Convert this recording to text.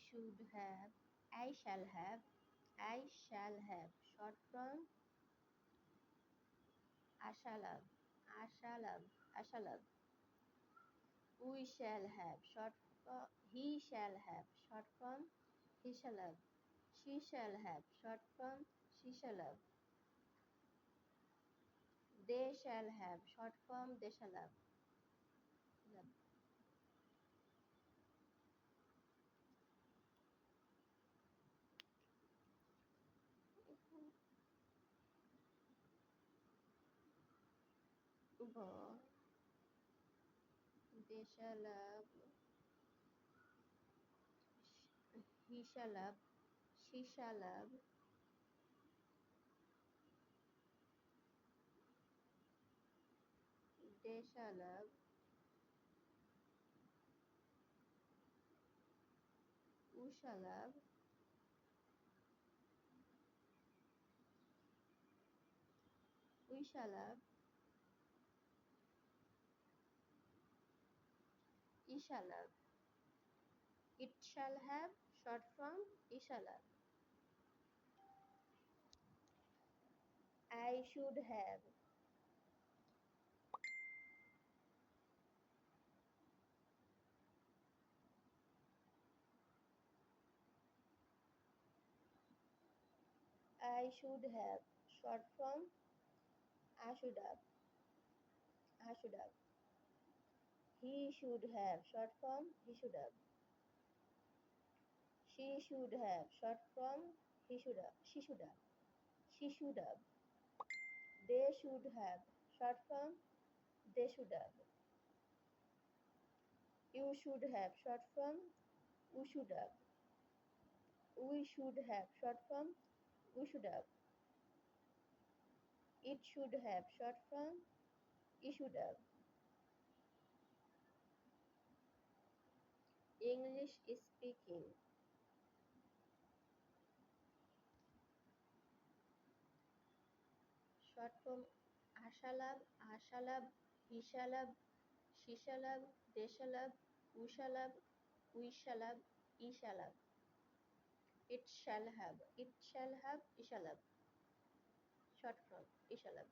should have, I shall have, I shall have, short from ashalab, ashalab, ashalab. We shall have, short from he shall have, short from he shall have. She shall have, short from she shall have. They shall have, short from they shall have. They shall have, he shall have, she shall have. They shall have, we shall have. We shall have, he shall have. It shall have, short from he shall have. I should have, I should have, short from I should have, I should have. He should have, short from he should have. She should have, short from he should have, she should have. She should have. They should have, short from they should have. You should have, short from we should have. We should have, short from we should have. It should have, short from it should have. English speaking, short from ashalab, ashalab, hishalab, shishalab, deshalab, ushalab, wishalab, ishalab. It shall have, ishalab, short from ishalab.